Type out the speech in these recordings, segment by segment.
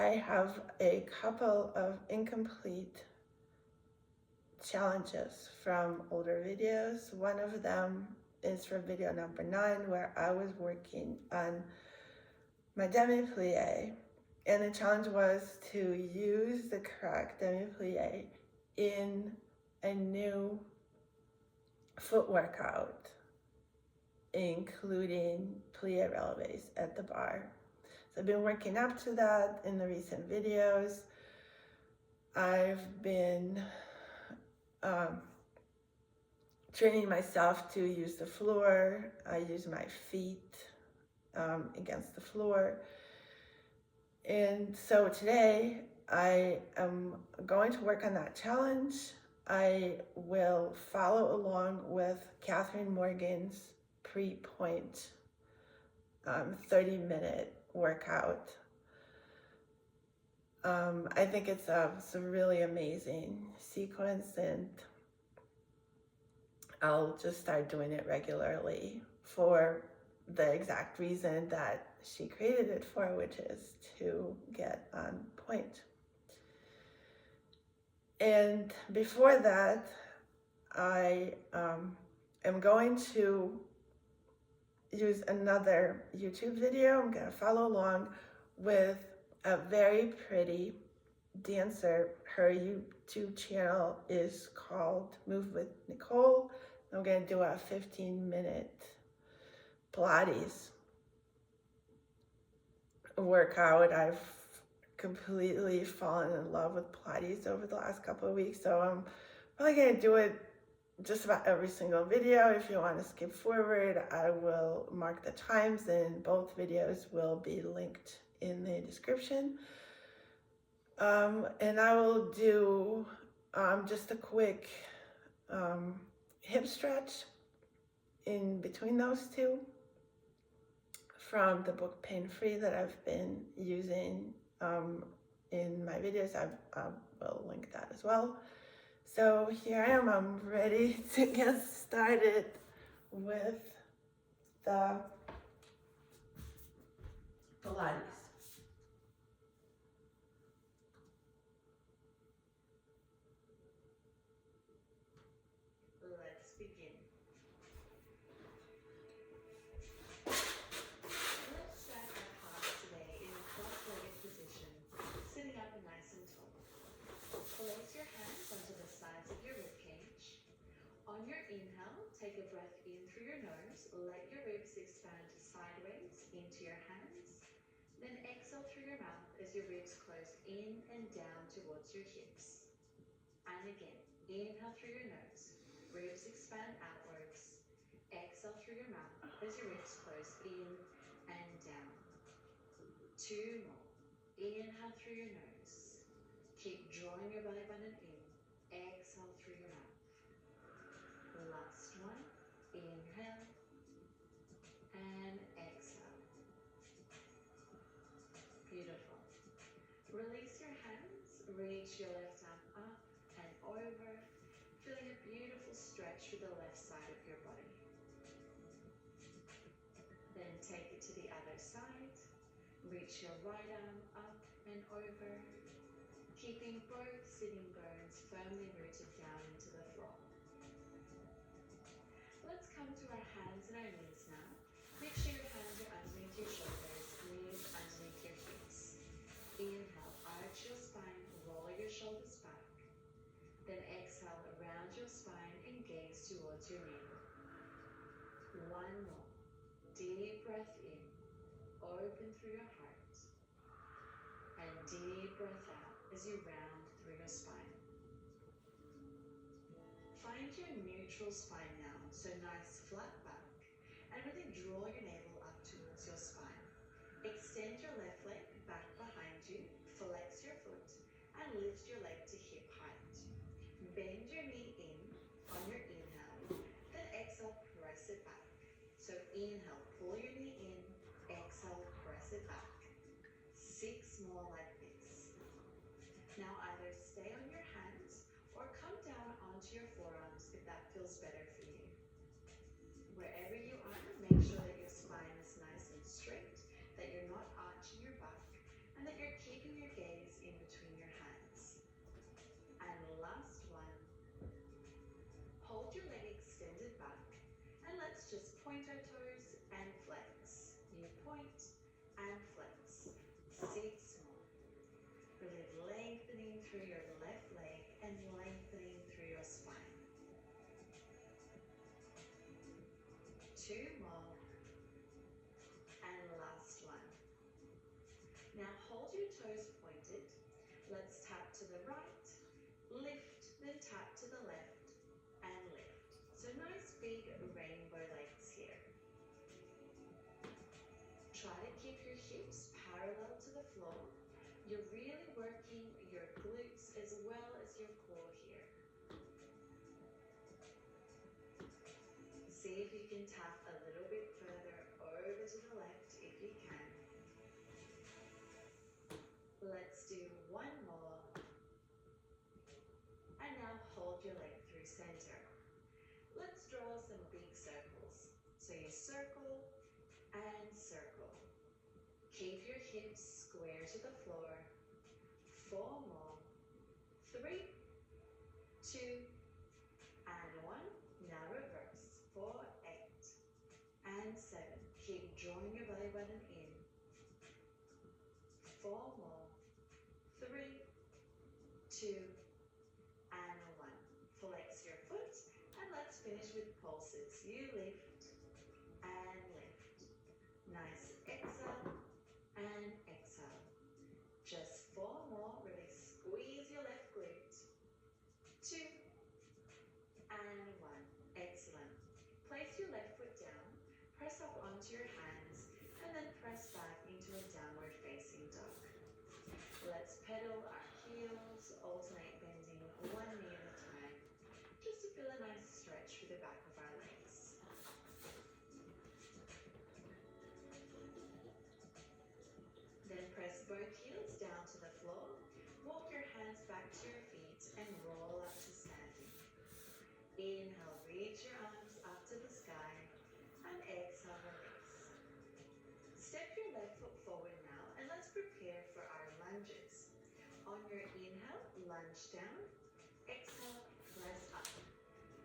I have a couple of incomplete challenges from older videos. One of them is from video number 9, where I was working on my demi-plié, and the challenge was to use the correct demi-plié in a new foot workout, including plié-relèvés at the barre. So I've been working up to that in the recent videos. I've been training myself to use the floor. I use my feet against the floor. And so today I am going to work on that challenge. I will follow along with Kathryn Morgan's Pre-pointe 30-minute workout. I think it's a really amazing sequence, and I'll just start doing it regularly for the exact reason that she created it for, which is to get on point. And before that, I am going to use another YouTube video. I'm going to follow along with a very pretty dancer. Her YouTube channel is called Move with Nicole. I'm going to do a 15-minute Pilates workout. I've completely fallen in love with Pilates over the last couple of weeks, so I'm probably going to do it just about every single video. If you want to skip forward, I will mark the times, and both videos will be linked in the description. And I will do just a quick hip stretch in between those two from the book Pain Free that I've been using in my videos. I will link that as well. So here I am, I'm ready to get started with the Pilates. Let's begin. Let's start our class today in a cross-legged position, sitting up nice and tall. Place your hands onto the sides of your rib cage. On your inhale, take a breath in through your nose. Let your ribs expand sideways into your hands. Then exhale through your mouth as your ribs close in and down towards your hips. And again, inhale through your nose. Ribs expand outwards. Exhale through your mouth as your ribs close in and down. 2 more. Inhale through your nose. Keep drawing your belly button in. Exhale through your mouth. Last one. Inhale and exhale. Beautiful. Release your hands. Reach your left arm up and over, feeling a beautiful stretch through the left side of your body. Then take it to the other side. Reach your right arm up and over, keeping both sitting bones firmly rooted down into the floor. Let's come to our hands and our knees now. Make sure your hands are underneath your shoulders, knees underneath your hips. Inhale, arch your spine, roll your shoulders back. Then exhale, around your spine and gaze towards your knee. 1 more. Deep breath in, open through your heart. And deep breath out as you round through your spine. Find your neutral spine now, so nice flat back. And really draw your navel up towards your spine. Extend your left leg back behind you, flex your foot, and lift your leg to hip height. Bend your knee in on your inhale, then exhale, press it back. So inhale, pull your knee in, exhale, press it back. 6 more like this. Now either stay on your hands or come down onto your forearms if that feels better for you. Wherever you are, make sure that your spine is nice and straight, that you're not arching your back, and that you're keeping your gaze point our toes and flex. You point and flex. 6 more. Really lengthening through your left leg and lengthening through your spine. 2 more. And last one. Now hold your toes pointed. Let's tap to the right, lift, then tap to the left, and lift. So nice big rainbow legs here. Try to keep your hips parallel to the floor. You're really working your glutes as well as your core here. See if you can tap a little bit further over to the left if you can. Let's do one more. And now hold your leg through center. Let's draw some big circles. So you circle and circle. Keep your hips square to the floor. 4 more. 3, 2, and 1. Now reverse. 4, 8, and 7. Keep drawing your belly button in. 4 more. 3, 2, and 1. Flex your foot, and let's finish with pulses. You lift and lift. Nice exhale and exhale. Just 4 more. Really squeeze your left glute. 2 and 1. Excellent. Place your left foot down, press up onto your hands, and then press back into a downward facing dog. Let's pedal our heels, alternate bending one knee at a time, just to feel a nice stretch through the back of our legs. Then press both heels down to the floor, walk your hands back to your feet, and roll up to standing. Inhale, reach your arms up to the sky, and exhale, release. Step your left foot forward now, and let's prepare for our lunges. On your inhale, lunge down. Exhale, press up.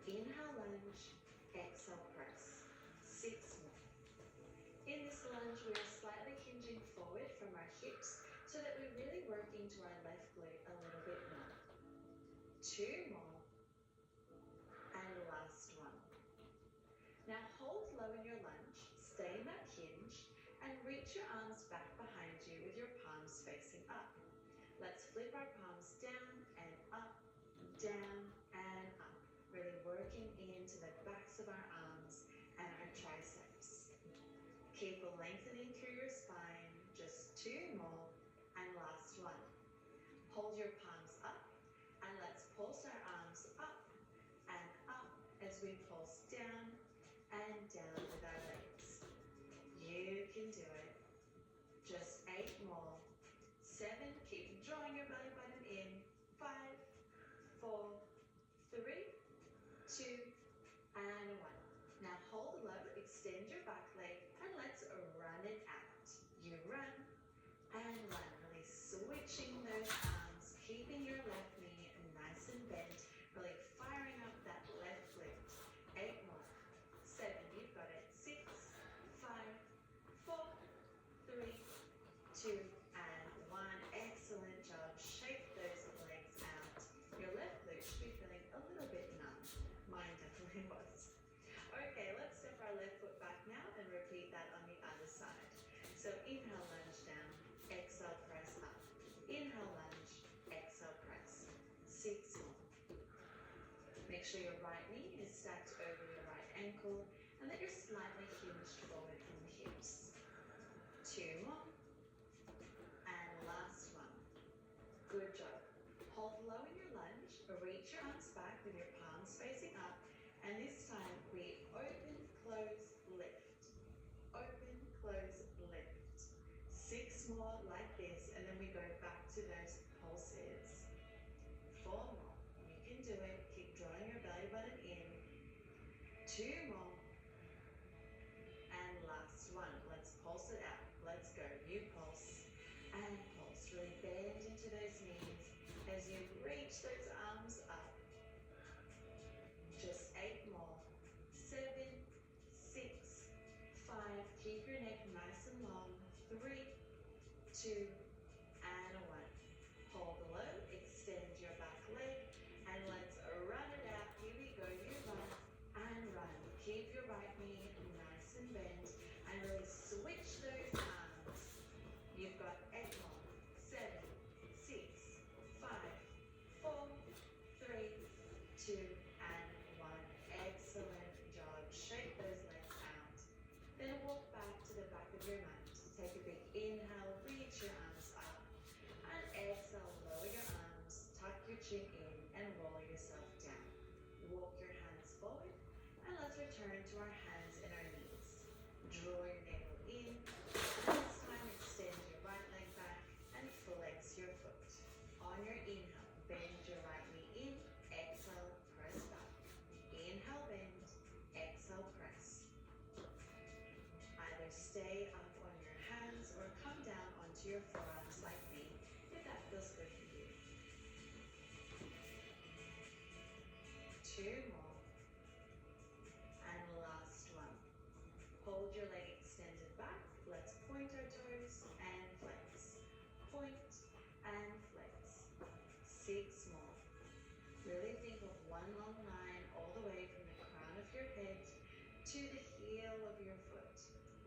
Inhale, lunge. Exhale, press. 6 more. In this lunge, we are slightly hinging forward from our hips so that we really work into our left glute a little bit more. 2 more. And last one. Now hold low in your lunge. Stay in that hinge. And reach your arms back behind you with your palms facing up. Let's flip our palms down and up, down and up. Really working into the backs of our arms and our triceps. Keep lengthening through your spine. Just 2 more and last one. Hold your palms up and let's pulse our arms up and up as we pulse down and down with our legs. You can do it. Just 8 more. 7, keep drawing your belly button in. 5, 4, 3, 2, and 1. Now hold low, extend your back leg, and let's run it out. You run and run, really switching those arms, keeping your left knee nice and bent, really firing up that left glute. 8 more. 7, you've got it. 6, 5, 4, 3, 2, and 1. Excellent job. Shake those legs out. Your left glute should be feeling a little bit numb. Mine definitely was. Okay, let's step our left foot back now and repeat that on the other side. So inhale, lunge down. Exhale, press up. Inhale, lunge. Exhale, press. 6 more. Make sure your right knee is stacked over your right ankle and that you're slightly hinged forward from the hips. 2 more. And last one. Good job. Hold low in your lunge. Reach your arms back with your palms facing up. And this time we open, close, lift. Open, close, lift. 6 more like this, and then we go back to those pulses. 4 more. You can do it. Keep drawing your belly button in. 2 more. And last one. Let's pulse it out. Let's go. You pulse and pulse. Really bend into those knees as you reach those arms up. Just 8 more. 7, 6, 3, 2, and 1. Hold low, extend your back leg, and let's run it out. Here we go, you run and run. Keep your right knee nice and bent, and really switch those arms. You've got 8 more, 7, 6, 5, 4, 3, 2, and 1. Excellent job. Shake those legs out. Then walk back to the back of your mat. Take a big inhale, reach your arms up, and exhale, lower your arms, tuck your chin in, and roll yourself down. Walk your hands forward, and let's return to our hands and our knees. Draw your navel in, and this time extend your right leg back and flex your foot. On your inhale, bend your right knee in, exhale, press back. Inhale, bend, exhale, press. Either stay up on your hands or come down onto your forearms like me, if that feels good for you. 2 more. And last one. Hold your leg extended back. Let's point our toes and flex. Point and flex. 6 more. Really think of one long line all the way from the crown of your head to the heel of your foot.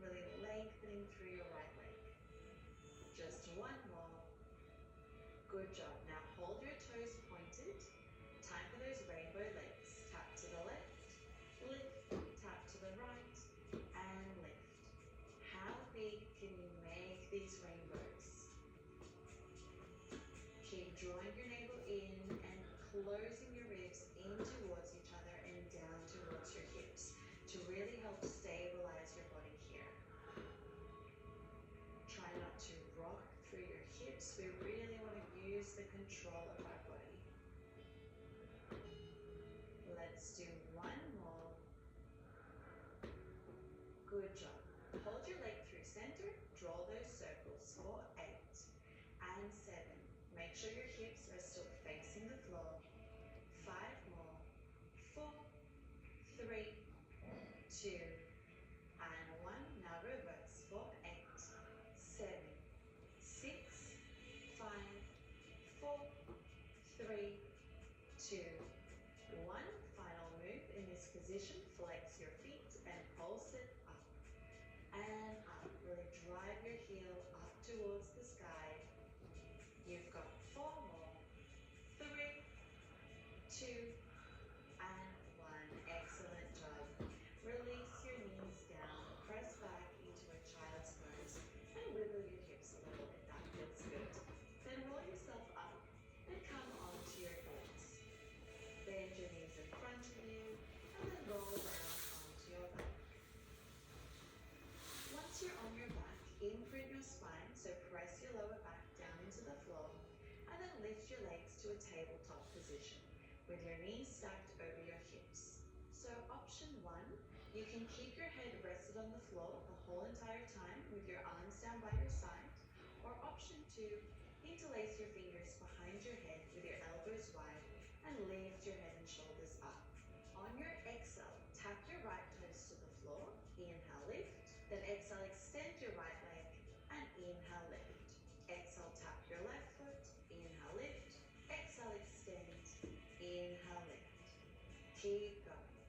Really lengthening through your right leg. Just 1 more. Good job. Now hold your toes pointed. Time for those rainbow legs. Tap to the left, lift, tap to the right, and lift. How big can you make these rainbows? Keep drawing your navel in and closing your ribs in towards each other and down towards your hips to really help stabilize your body here. Try not to rock through your hips. We really want to use the control of our body. Let's do 1 more. Good job. Hold your leg through center. Draw those circles for 8 and 7. Make sure your hips are still facing the floor. 5 more. 4, 3, 2, and 1. Now reverse for 8, 7, 6, 5, 4, 3, 2, 1. Final move in this position. Flex your feet and pulse it up and up. Really drive your heel up towards the sky. You've got 4 more. 3, 2, and 1. Excellent job. Release your knees down. Press back into a child's pose and wiggle your hips a little bit. That feels good. Then roll yourself up and come onto your heels. Bend your knees in front of you and then roll down onto your back. Once you're on your back, imprint your spine, so press your lower back down into the floor and then lift your legs to a tabletop position with your knees stacked over your hips. So option 1, you can keep your head rested on the floor the whole entire time with your arms down by your side. Or option 2, interlace your fingers behind your head with your elbows wide and lift your head and shoulders up. On your exhale, tap your right toes to the floor. Inhale, lift. Then exhale, extend your right leg and inhale, lift. Exhale, tap your left foot. Inhale, lift. Exhale, extend. Inhale, lift. Keep going.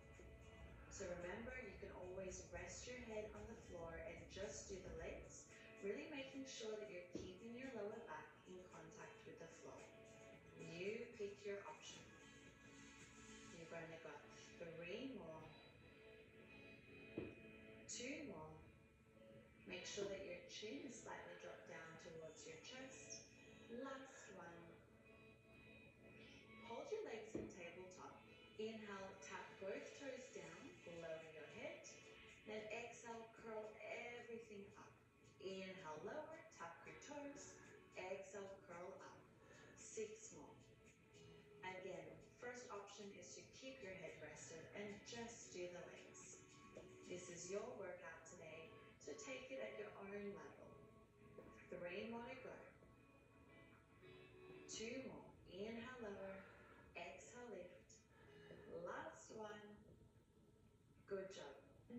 So remember, you can always rest your head on the floor and just do the legs, really making sure that you're keeping your lower back in contact with the floor. You pick your option. You've only got 3 more. 2 more. Make sure that your chin is slightly dropped down towards your chest. Last one. Hold your legs in tabletop. Inhale, tap both toes down, lower your head. Then exhale, curl everything up. Inhale, lower, tap your toes. Exhale, curl up. 6 more. Again, first option is to keep your head rested and just do the legs. This is your workout today, so take it at your own level. 3 more to go. 2 more. Inhale, lower. Exhale, lift. Last one. Good job.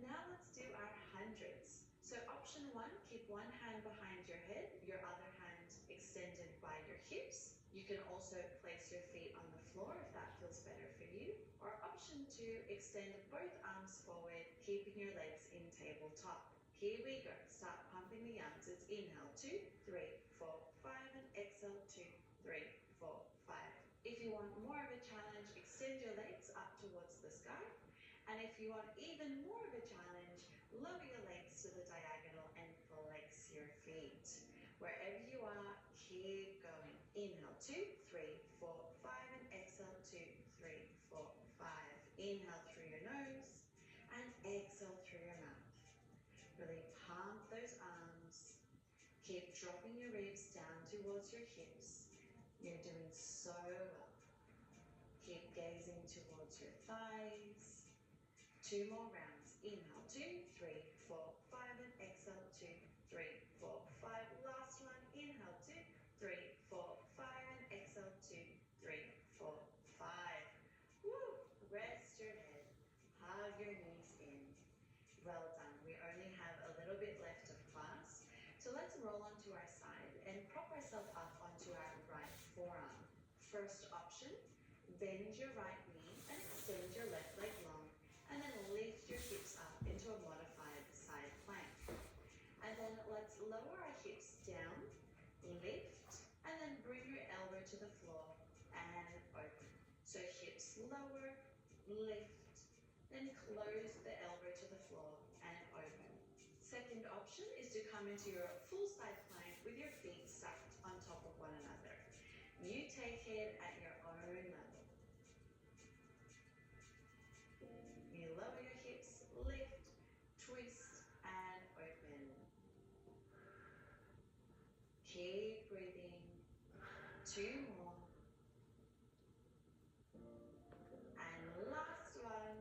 Now let's do our hundreds. So option 1, keep one hand behind can also place your feet on the floor if that feels better for you. Or option 2, extend both arms forward, keeping your legs in tabletop. Here we go. Start pumping the arms. It's inhale, 2, 3, 4, 5, and exhale, 2, 3, 4, 5. If you want more of a challenge, extend your legs up towards the sky. And if you want even more of a challenge, lower your legs to the diagonal and flex your feet. Wherever you are, keep going. Inhale, 2, 3, 4, 5, and exhale, 2, 3, 4, 5. Inhale through your nose and exhale through your mouth. Really pump those arms. Keep dropping your ribs down towards your hips. You're doing so well. Keep gazing towards your thighs. 2 more rounds. Inhale, 2, 3, 4, 5, and exhale, 2, 3, 4, 5. Last one. Inhale, 2, 3, 4, 5, and exhale, 2, 3, 4, 5. Woo! Rest your head. Hug your knees in. Well done. We only have a little bit left of class. So let's roll onto our side and prop ourselves up onto our right forearm. First option, bend your right knee and extend your left leg long, and then lift your hips up into a modified side plank. And then let's lower our hips down, lift, and then bring your elbow to the floor and open. So hips lower, lift, then close the elbow to the floor and open. Second option is to come into your full side plank with your feet stacked on top of one another. You take it at your own level. You lower your hips, lift, twist, and open. Keep breathing. 2 more. And last one.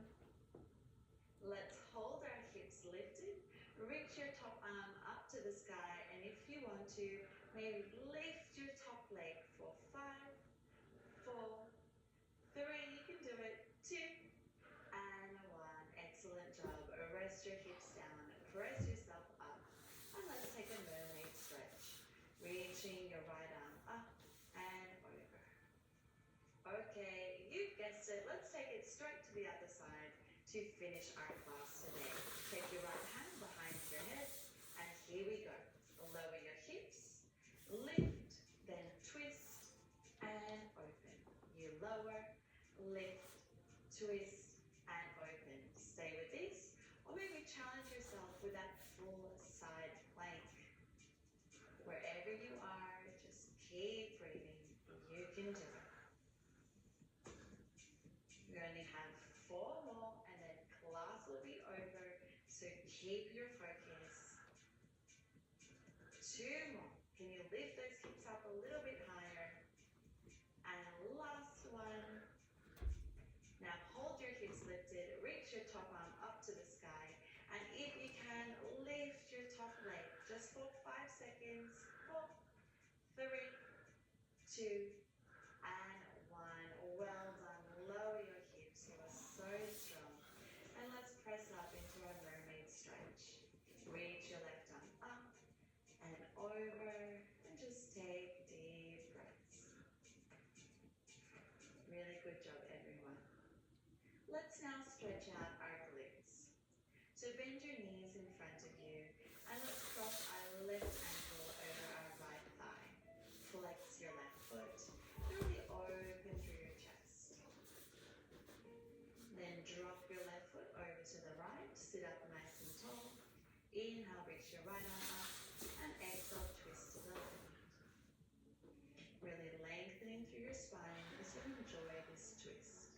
Let's hold our hips lifted. Reach your top arm up to the sky, and if you want to, maybe lift your top leg for 5, 4, 3, you can do it, 2, and 1. Excellent job. Rest your hips down, press yourself up, and let's take a mermaid stretch. Reaching your right arm up and over. Okay, you've guessed it. Let's take it straight to the other side to finish our class today. Take your right hand behind your head, and here we go. Lower your hips, lift, then twist, and open. You lower, lift, twist, and open. Stay with this, or maybe challenge yourself with that full side plank. Wherever you are, just keep breathing. You can do it. We only have 4 more, and then class will be over, so keep your focus. 2 more. Can you lift those hips up a little bit higher? And last one. Now hold your hips lifted, reach your top arm up to the sky, and if you can, lift your top leg just for 5 seconds. 4, 3, 2, and 1. Well done. Lower your hips. You are so strong. And let's press up into our mermaid stretch. Reach your left arm up and over, and just take deep breaths. Really good job, everyone. Let's now stretch out our glutes. So bend your knees in front of you, and let's cross our left ankle over our right thigh. Flex your left foot, really open through your chest. Then drop your left foot over to the right, sit up nice and tall. Inhale, reach your right arm up, and exhale, twist to the left. Really lengthening through your spine as you enjoy this twist.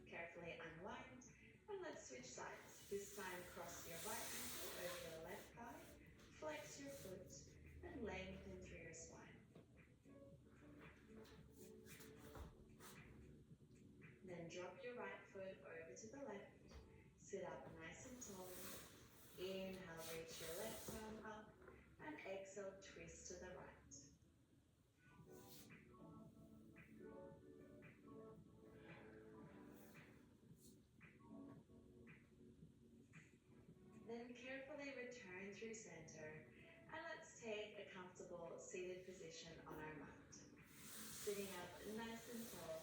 Carefully unwind, and let's switch sides. This time cross your right ankle over your left thigh, flex your foot, and lengthen through your spine. Then drop your right foot over to the left, sit up nice and tall. Inhale, reach your left arm up, and exhale, twist to the right. Then carefully return through center, and let's take a comfortable seated position on our mat. Sitting up nice and tall,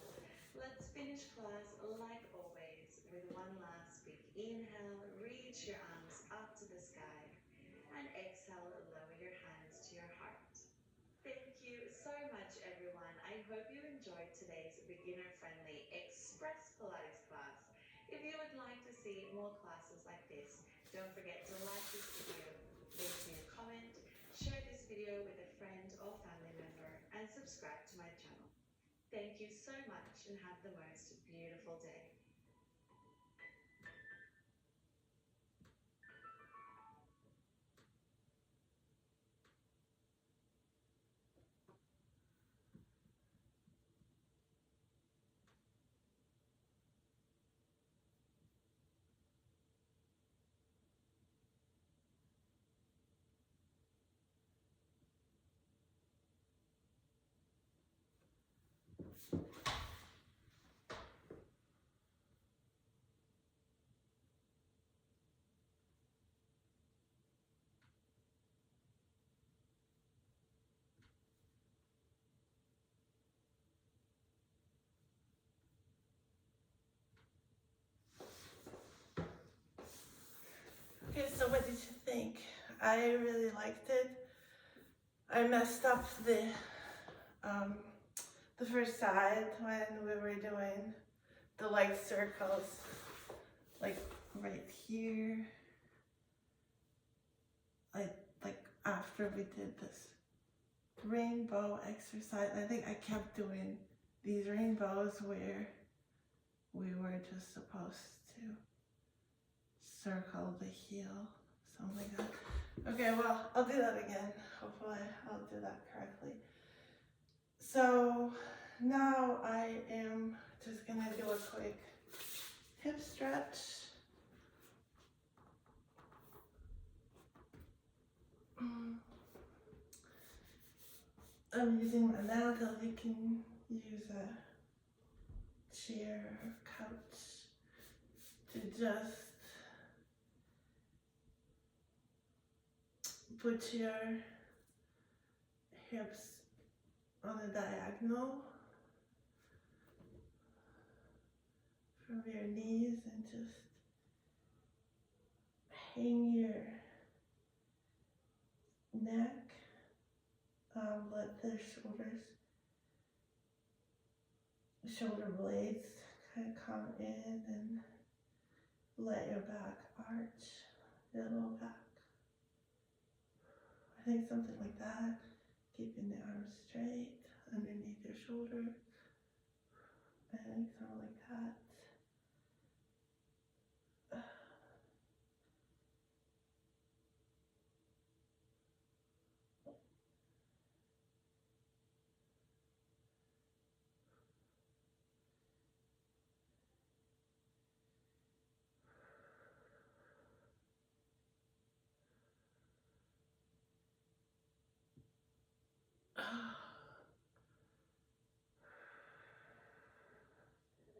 let's finish class like always with one last big inhale, reach your arms up to the sky, and exhale, lower your hands to your heart. Thank you so much, everyone. I hope you enjoyed today's beginner-friendly Express Pilates class. If you would like to see more classes like this, don't forget to like this video, leave me a comment, share this video with a friend or family member, and subscribe to my channel. Thank you so much and have the most beautiful day. Okay, so what did you think? I really liked it. I messed up the first side when we were doing the leg circles, like right here. Like after we did this rainbow exercise, I think I kept doing these rainbows where we were just supposed to circle the heel, something like that. Okay, well, I'll do that again. Hopefully I'll do that correctly. So now I am just gonna do a quick hip stretch. I'm using my mantle. You can use a chair or couch to just put your hips on a diagonal from your knees and just hang your neck. Let the shoulder blades kind of come in and let your back arch, your low back. I think something like that, keeping the arms straight underneath your shoulder. I think something like that.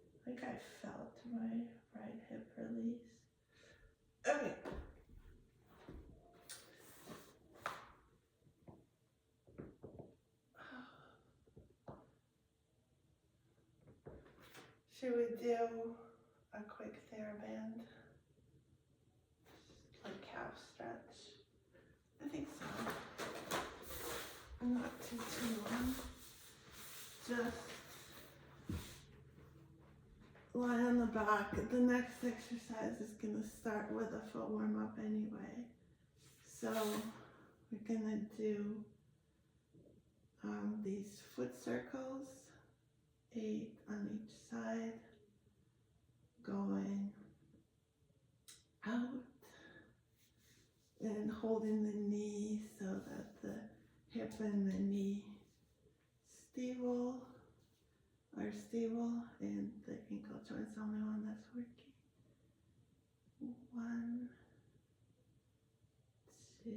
I think I felt my right hip release. Okay. Should we do a quick TheraBand? Like calf stretch? I think so. Not too long. Just lie on the back. The next exercise is going to start with a foot warm up anyway. So we're going to do these foot circles, 8 on each side, going out and holding the knee so that the hip and the knee are stable, and the ankle joint's the only one that's working. 1, 2,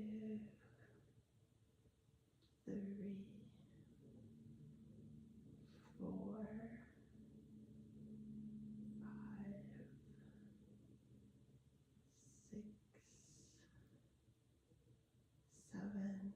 3, 4, 5, 6, 7,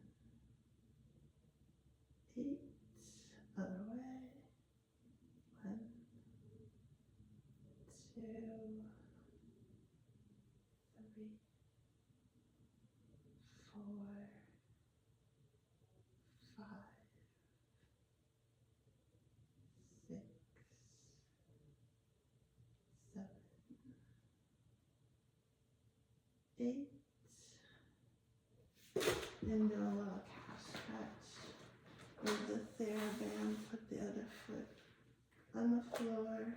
8. And do a little calf stretch. With the TheraBand, put the other foot on the floor.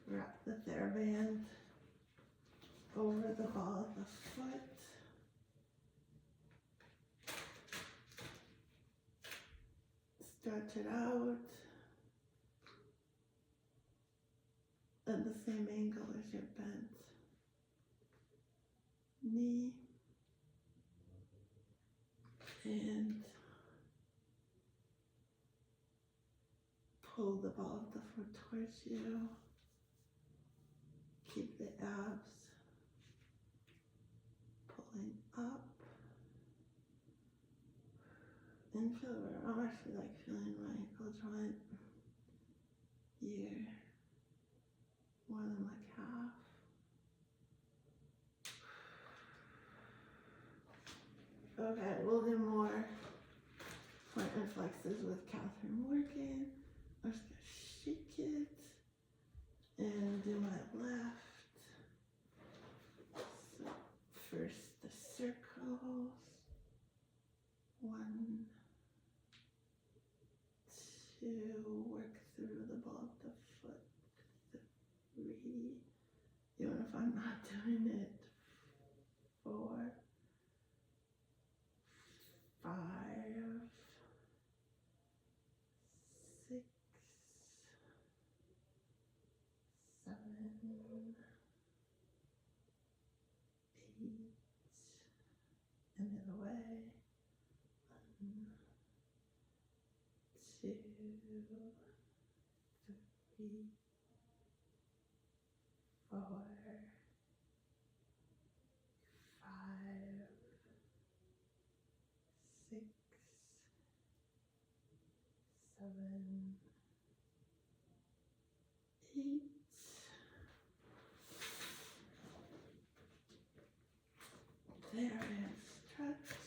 Wrap the TheraBand over the ball of the foot. Stretch it out at the same angle as your bent knee. And pull the ball of the foot towards you. Keep the abs pulling up. And feel where I'm actually like feeling my ankle joint here more than my calf. Okay, we'll do more point and flexes with Kathryn Morgan. I'm just gonna shake it and do my left. So first the circles. 1, 2, work through the ball of the foot. 3, even if I'm not doing it. 4, 5, 6, 7, 8, and the other way. 1, 2, 3, 4, 5, 6, 7, 8. There, and stretch.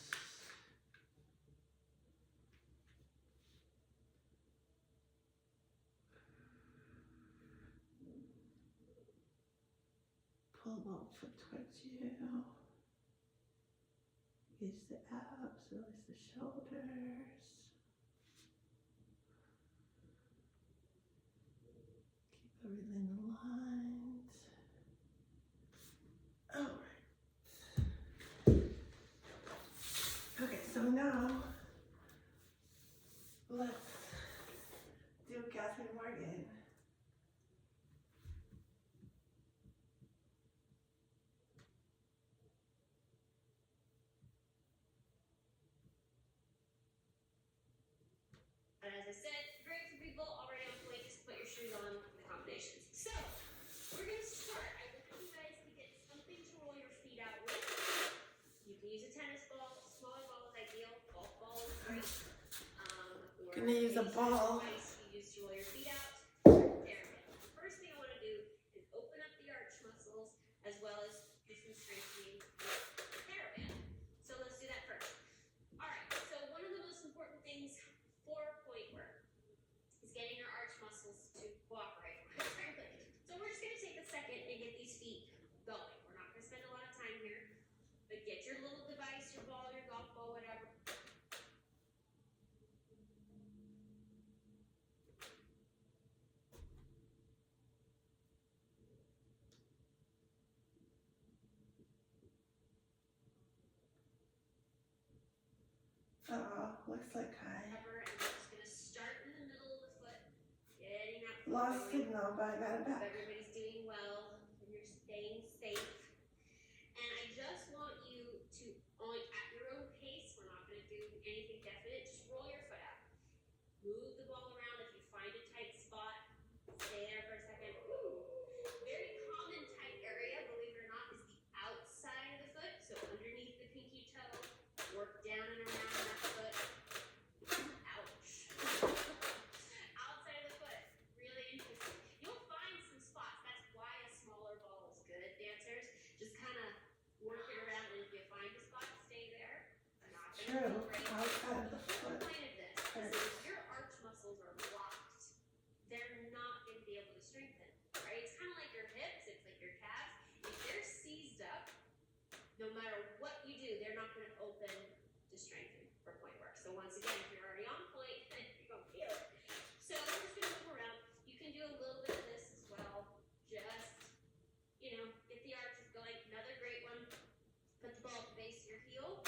Pull out foot towards you. Use the abs, release the shoulders. Keep everything aligned. Alright. Okay, so now let's do Kathryn Morgan. And as I said, great for people already on point, just put your shoes on the combinations. So, we're going to start. I want you guys to get something to roll your feet out with. You can use a tennis ball, smaller ball is ideal, golf ball is great. Or Gonna use a ball. Device you use to roll your feet out. There we go. The first thing I want to do is open up the arch muscles as well as do some strengthening with the TheraBand. So let's do that first. Alright, so one of the most important things for point work is getting your arch muscles to cooperate. So we're just going to take a second and get these feet going. We're not going to spend a lot of time here, but get your little device, your ball, your golf ball, whatever. Looks like I Cover, and we're just going to start in the middle of the foot, getting that foot lost going. signal, but I got it Hope back. everybody's doing well and you're staying safe. And I just want you to, at your own pace, we're not going to do anything definite, just roll your foot out. Move the ball around. If you find a tight spot, stay there for a second. Very common tight area, believe it or not, is the outside of the foot. So underneath the pinky toe, work down and around that foot. Ouch. Outside of the foot, really interesting. You'll find some spots. That's why a smaller ball is good, dancers. Just kind of work it around, and if you find a spot, stay there. Not gonna True. feel great. Outside of the The whole foot. point of this is if your arch muscles are blocked, they're not going to be able to strengthen, right? It's kind of like your hips, it's like your calves. If they're seized up, no to strengthen for point work. So once again, if you're already on point, you're gonna feel it. So we're just gonna move around. You can do a little bit of this as well. Just, you know, get the arches going. Another great one. Put the ball at the base of your heel.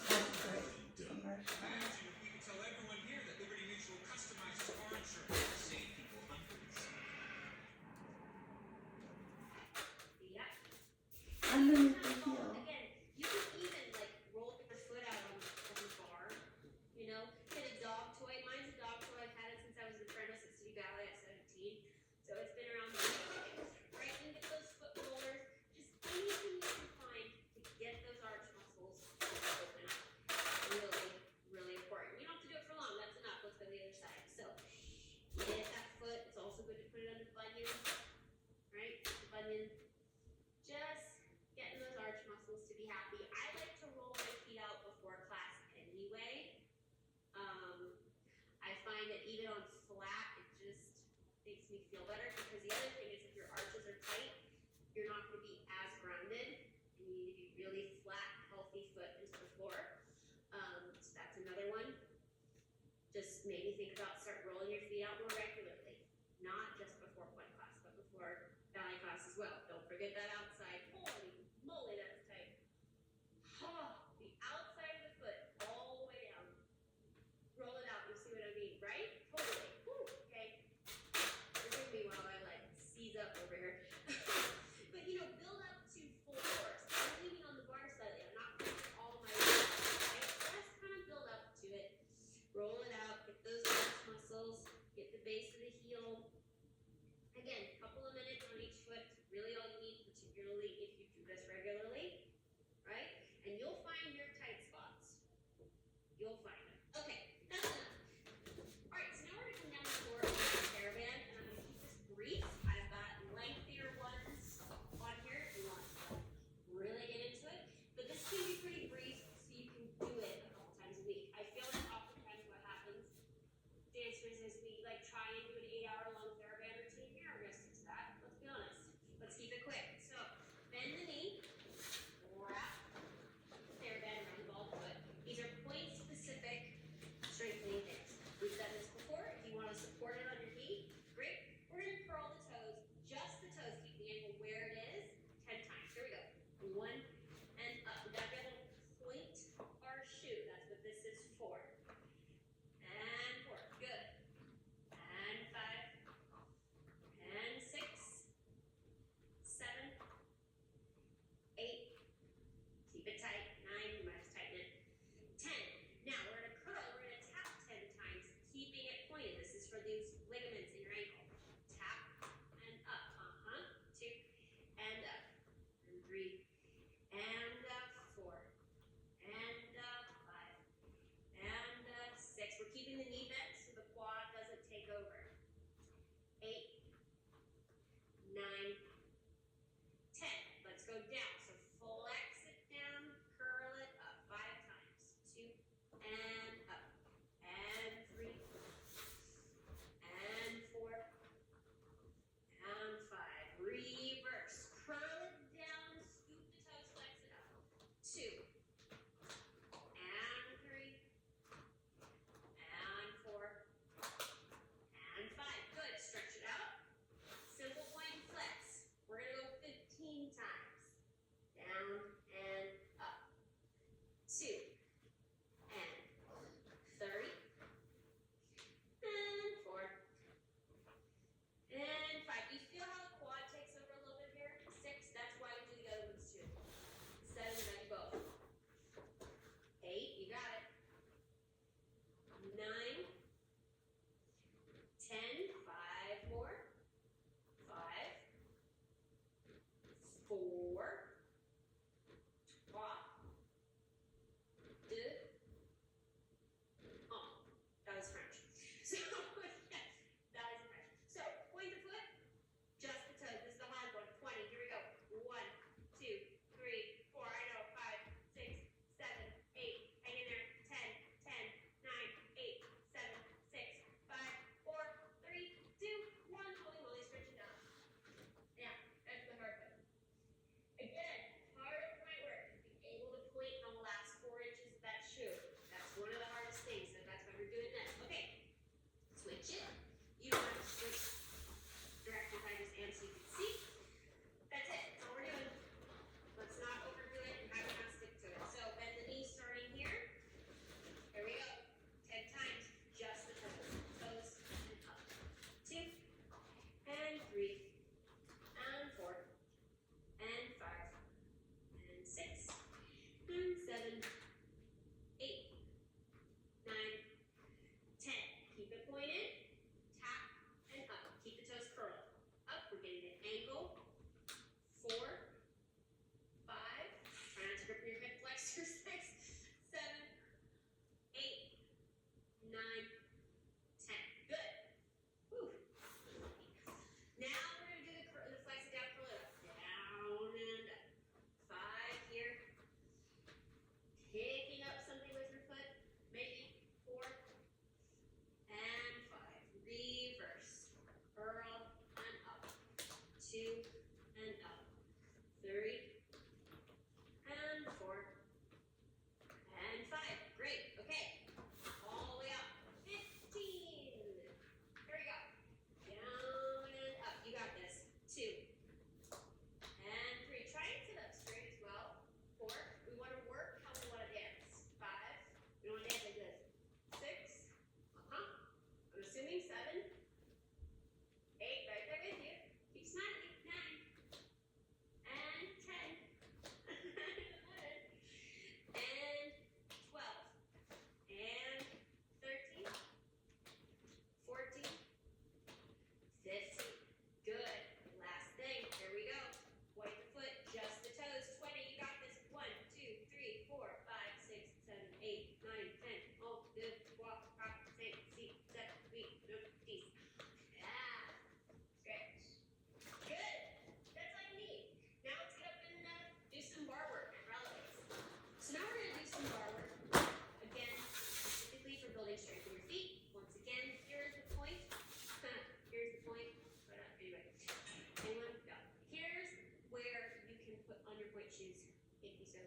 That's great. One more time. We can tell everyone here that Liberty Mutual customizes car insurance to save people hundreds. Yeah. Underneath the heel. Again, you can even like roll your foot out on the bar. You know, get a dog toy. Mine's a dog toy. I've had it since I was in Fresno City Ballet at 17. So it's been around for years. Right, and get those foot rollers. Just anything you can find to get those arch muscles open up. Really, really important. You don't have to do it for long. That's enough. Let's go to the other side. So get that foot. It's also good to put it under the bunion. Right, the bunion. Just getting those arch muscles to be happy. I like to roll my feet out before class anyway. I find that even on flat, it just makes me feel better because the other thing is if your arches are tight, you're not going to be as grounded and you need to be really flat, healthy foot into the floor. So that's another one. Just maybe think about start rolling your feet out more regularly. Not just before point class, but before ballet class as well. Don't forget that outside. Holy moly, that's tight. Oh, the outside of the foot all the way down. Roll it out. You see what I mean, right? Totally. Woo, okay. Forgive me while I like seize up over here. But you know, build up to full force. I'm leaning on the bar slightly. I'm not putting all my weight on, right? Just kind of build up to it. Roll it out. Get those arch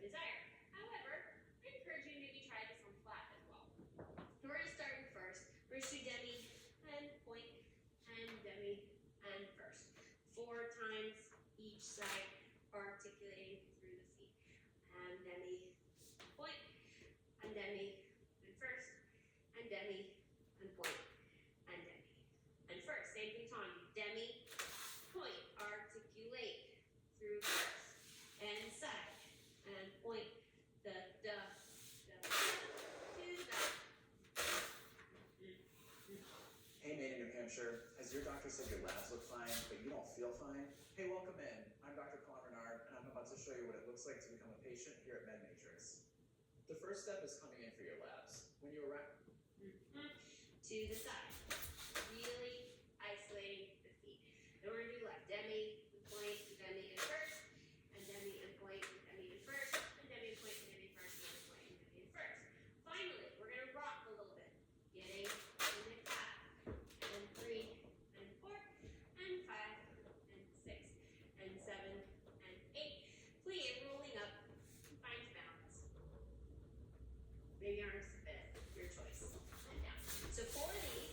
desire. However, I encourage you to maybe try this on flat as well. So we're gonna start in first. We're gonna do demi and point and demi and first. 4 times each side, articulating through the feet. And demi, point, and demi, and first, and demi, and point, and demi, and first. Same thing, Tom. Demi, point, articulate through first, and side, and point, to the. Hey, Maine in New Hampshire, has your doctor said your labs look fine, but you don't feel fine? Hey, welcome in. I'm Dr. Colin Renard, and I'm about to show you what it looks like to become a patient here at MedMatrix. The first step is coming in for your labs. When you arrive, To the side, really isolating the feet. Then we're gonna do left, demi, and point, and demi, and first, and demi, and point, and demi, and first, and demi, and point, and demi, first, and demi, point, and demi, and first. Finally, we're gonna rock a little bit, getting in the clap, and 3, and 4, and 5, and 6, and 7, and 8. Plie, rolling up, find balance. Maybe arms to bed, your choice, and down. So for these,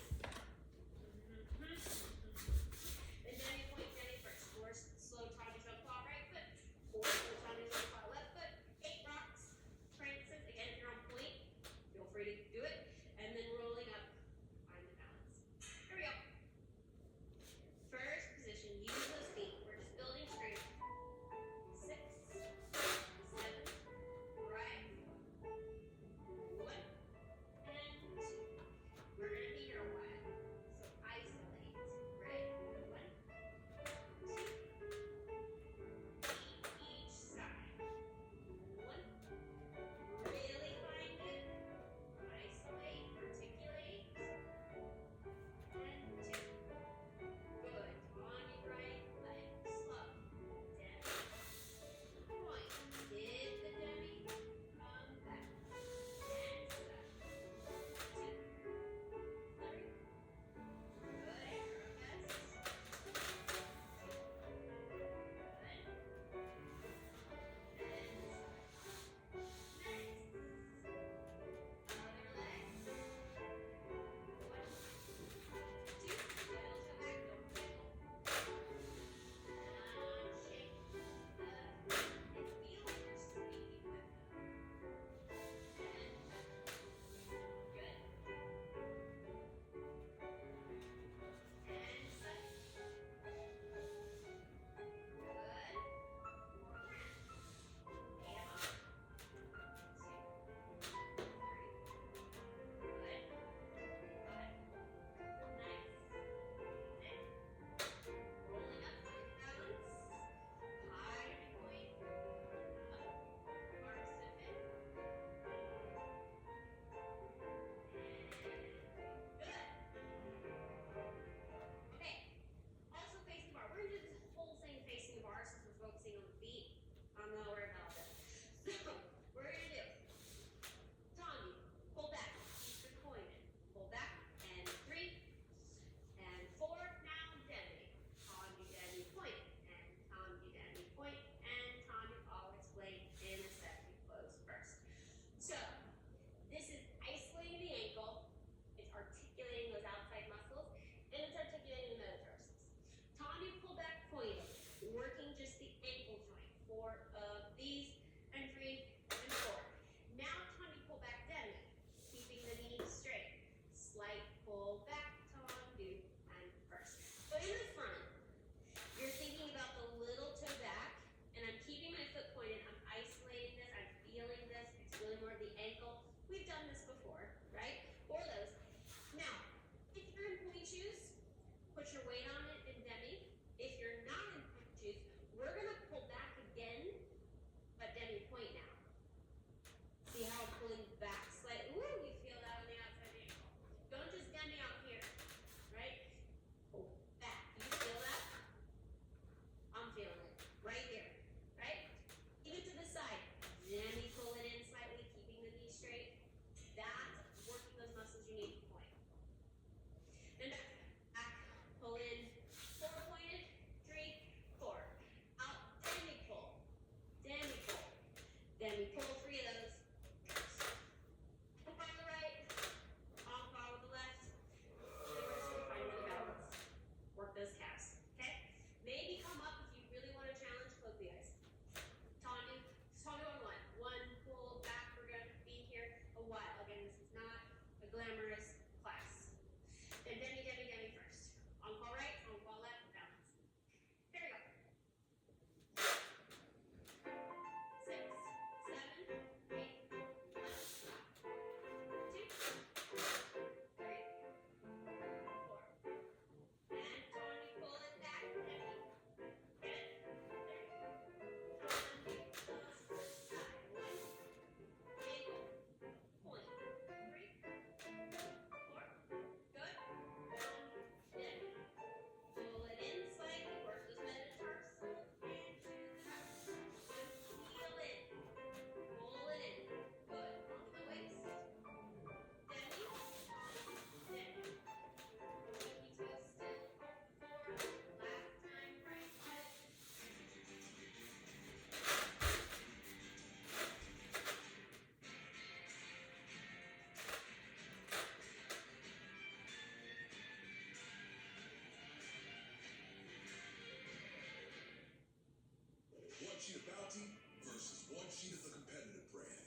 versus one sheet of the competitive brand.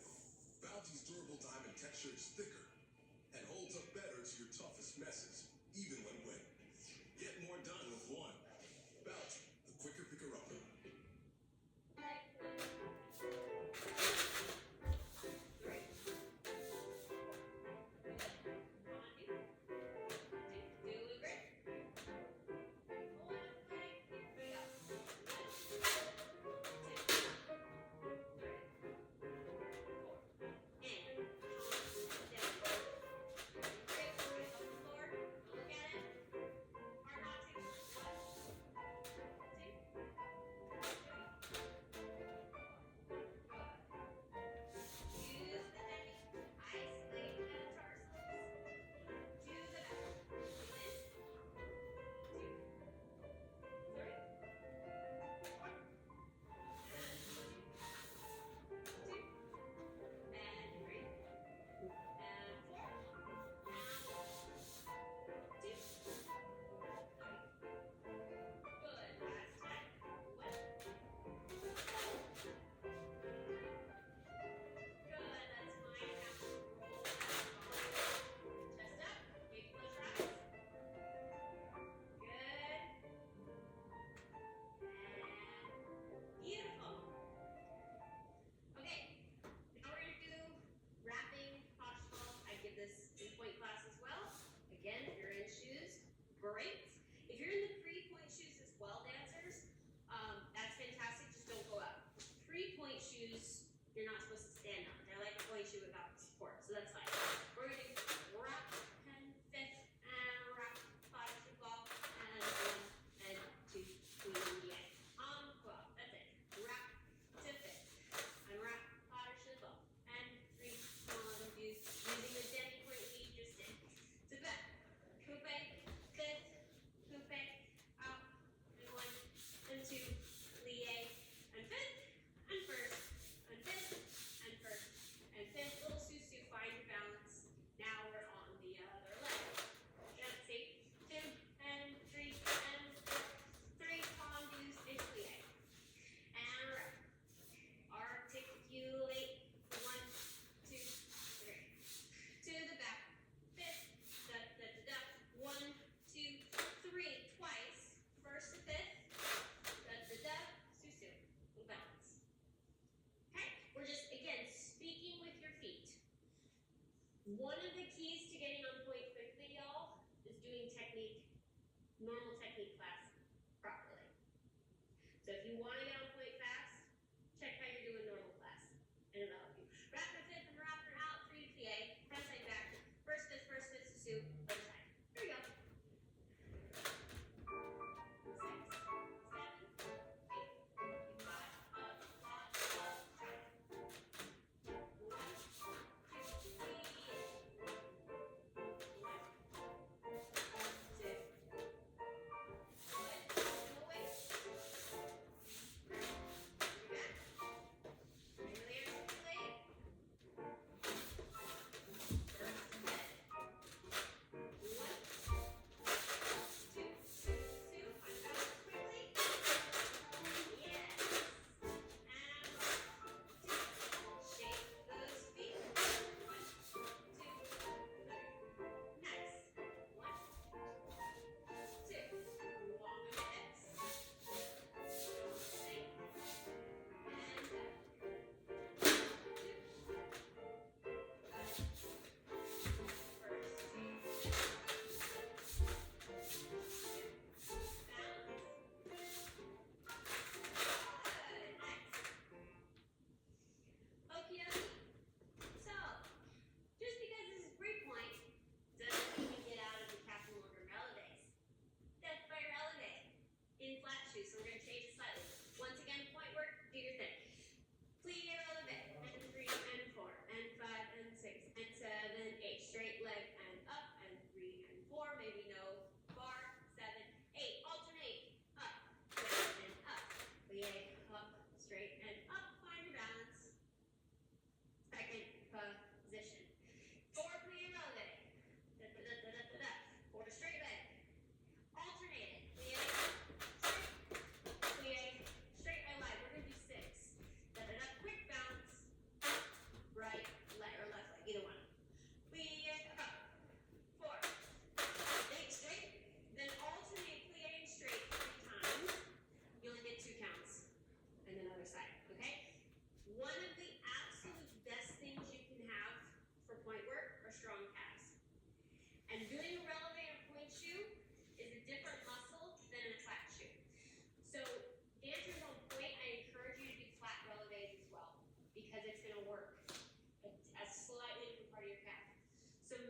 Bounty's durable diamond texture is thicker and holds up better to your toughest messes, even when wet. Get more done with one. Bounty, the quicker picker-upper. Great. If you're in the pre-point shoes as well, dancers, that's fantastic. Just don't go up. Pre-point shoes, you're not supposed to stand up. They're like a point shoe without support, so that's fine. We're gonna do rock and fifth and rock, five to ball, and 1 and 2, 3, yeah. Well, that's it. Rock to fifth and rock, five to ball, and 3, 1, 2, using the demi-plié we just did. To back, coupe. One of the keys to getting on point quickly, y'all, is doing technique, normal technique class properly. So if you want to get on point fast, check how you're doing normal class, and it'll help you. Wrap the fifth and wrap her out, 3 plié, front side back, first fifth, susu, other side. There you go. 6, 7, 8, 5, up, try. 1, 2, 3.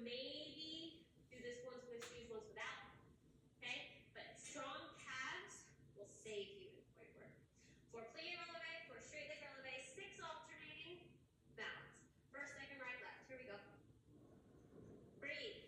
maybe do this once with shoes, once without. Okay? But strong calves will save you in point work. For plié-relèvé, for straight leg relèvé, 6 alternating, balance. First, second, right, left. Here we go. Breathe.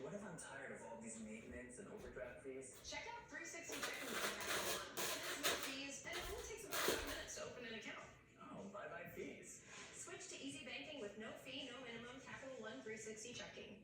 What if I'm tired of all these maintenance and overdraft fees? Check out 360 checking with Capital One. It has no fees, and it only takes about 5 minutes to open an account. Oh, bye-bye fees. Switch to easy banking with no fee, no minimum. Capital One 360 checking.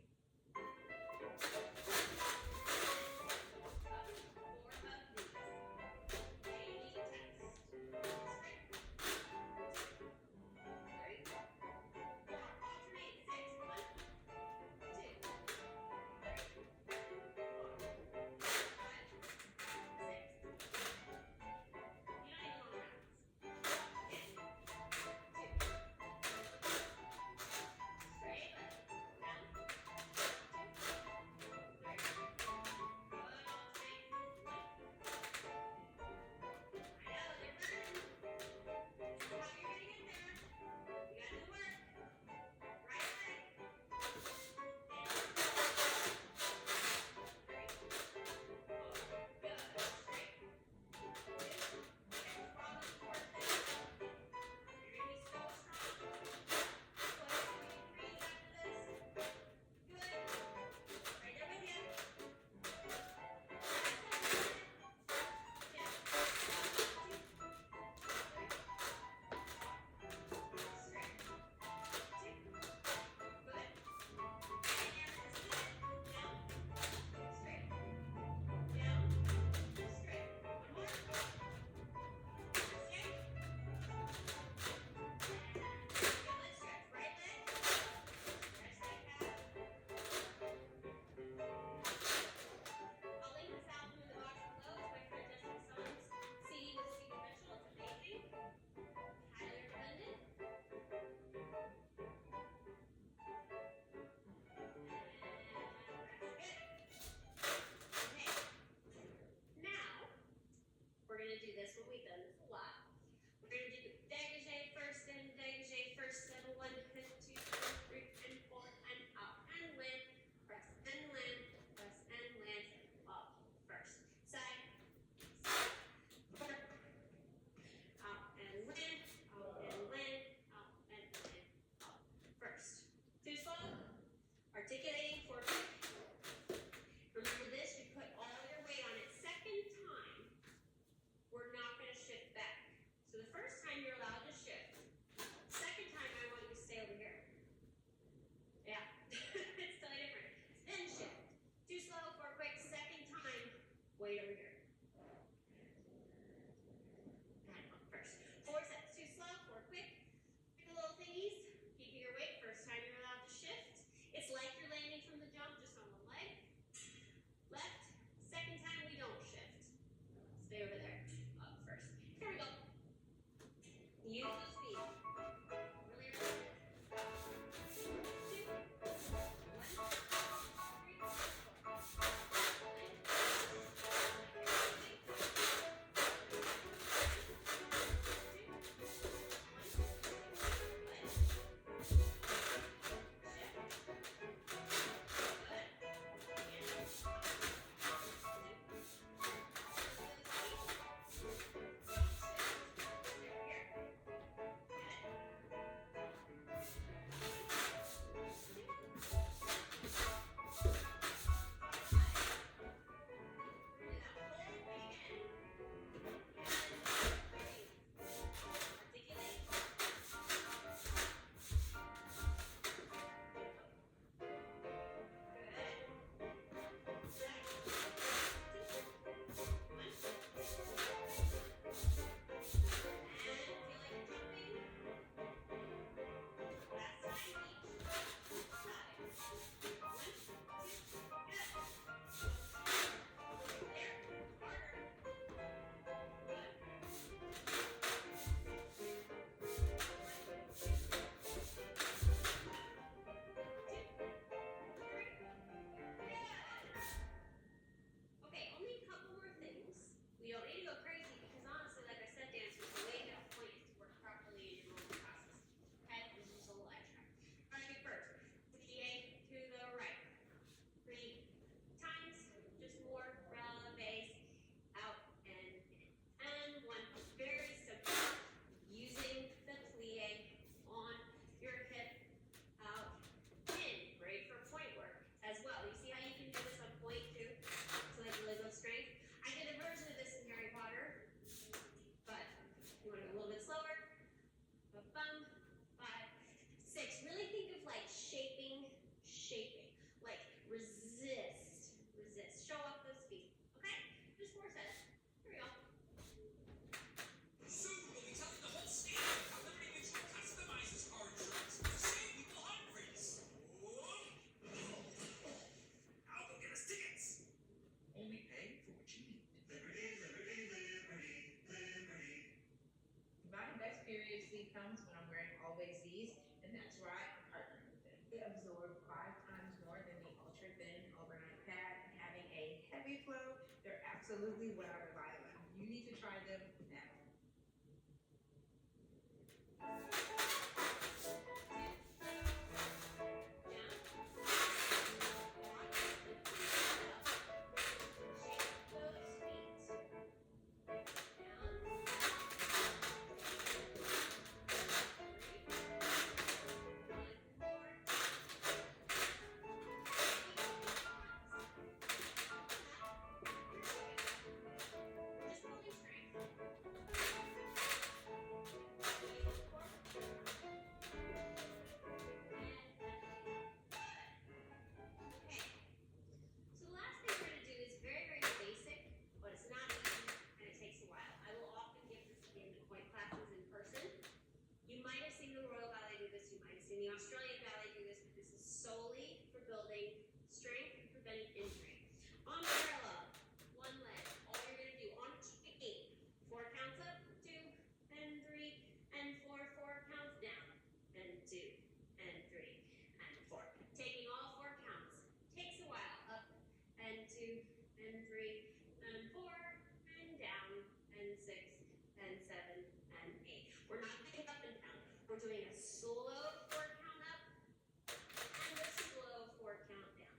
We're going to do this one. We've done this a lot. We're going to do the dégagé first, then dégagé first, then 1, and 2, and 3, and 4, and up, and land, press, and land, press, and land, up, first, side, forward, up, and land, up, and land, up, and land, up, first. Too slow? Articulating for kick. Remember this, you put all your weight on it. Second time, we're not going to shift back. seriously comes when I'm wearing always these, and that's why I'm partnering with them. They absorb 5 times more than the ultra thin overnight pad, and having a heavy flow, they're absolutely what I rely on. You need to try them now. So the last thing we're going to do is very, very basic, but it's not easy and it takes a while. I will often give this in the point classes in person. You might have seen the Royal Ballet do this, you might have seen the Australian Ballet do this, but this is solely for building strength and preventing injury. On parallel, one leg. All you're going to do on 8, 4 counts up, 2 and 3 and 4, 4 counts down, and 2 and 3 and 4. Taking all 4 counts takes a while. Up and 2 and 3 and 4 and down and 6 and 7 and 8. We're not doing up and down. We're doing a slow 4 count up and a slow 4 count down.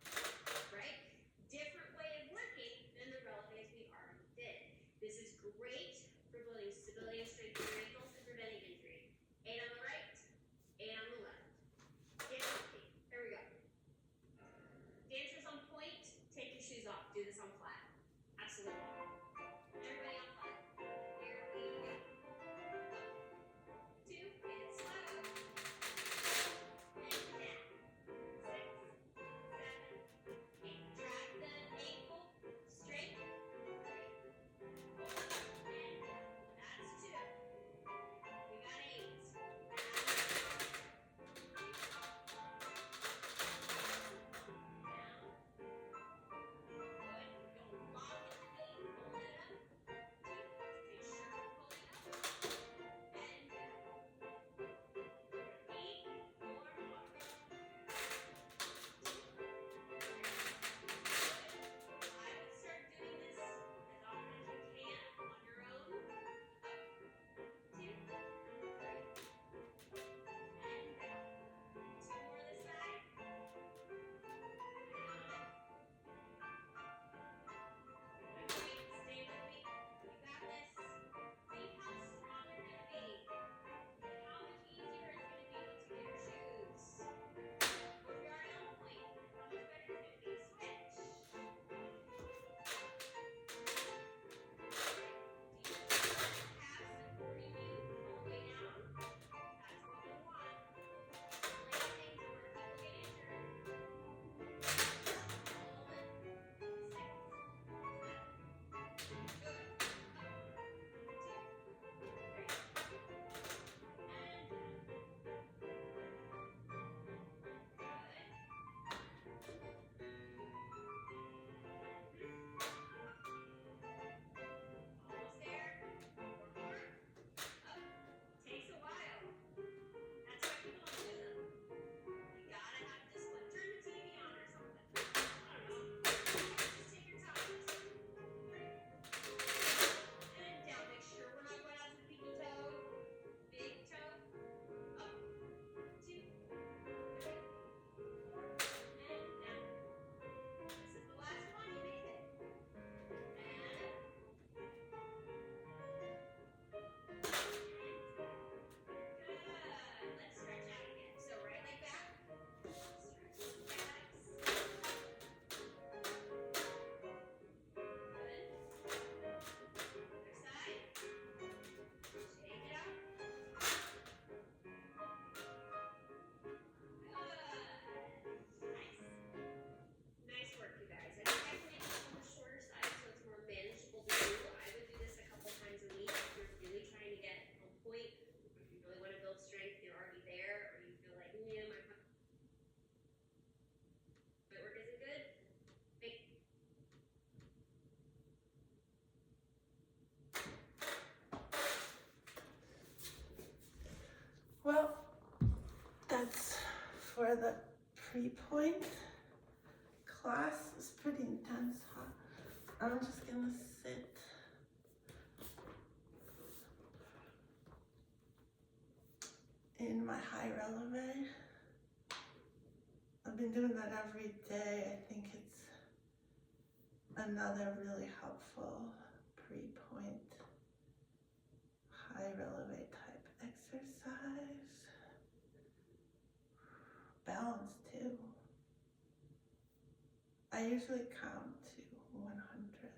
for the pre-pointe class. It's pretty intense, huh? I'm just gonna sit in my high-relèvé. I've been doing that every day. I think it's another really helpful pre-pointe high-relèvé type exercise. Balance too. I usually count to 100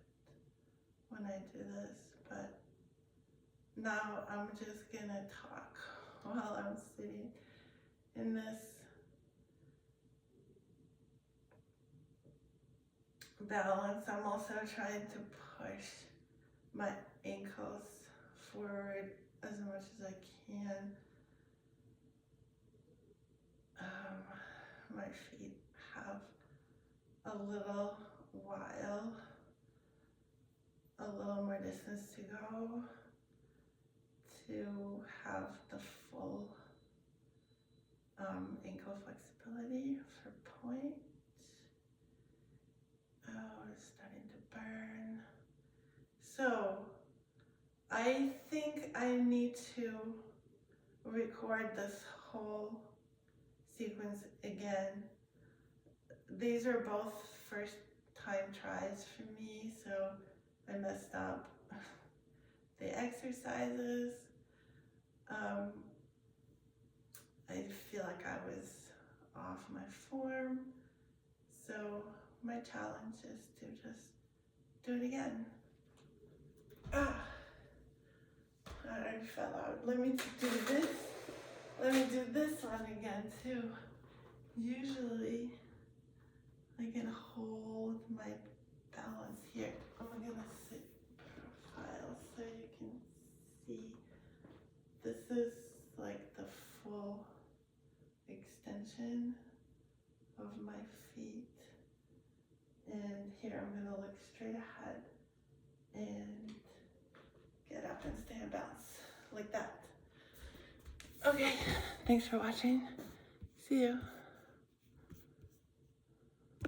when I do this, but now I'm just gonna talk while I'm sitting in this balance. I'm also trying to push my ankles forward as much as I can. My feet have a little while, a little more distance to go to have the full ankle flexibility for point. Oh, it's starting to burn. So I think I need to record this whole sequence again. These are both first time tries for me, so I messed up the exercises. I feel like I was off my form, so my challenge is to just do it again. I already fell out. Let me do this. Let me do this one again too. Usually I can hold my balance here. I'm gonna sit profile so you can see. This is like the full extension of my feet. And here I'm gonna look straight ahead and get up and stay in balance like that. Okay, thanks for watching. See you.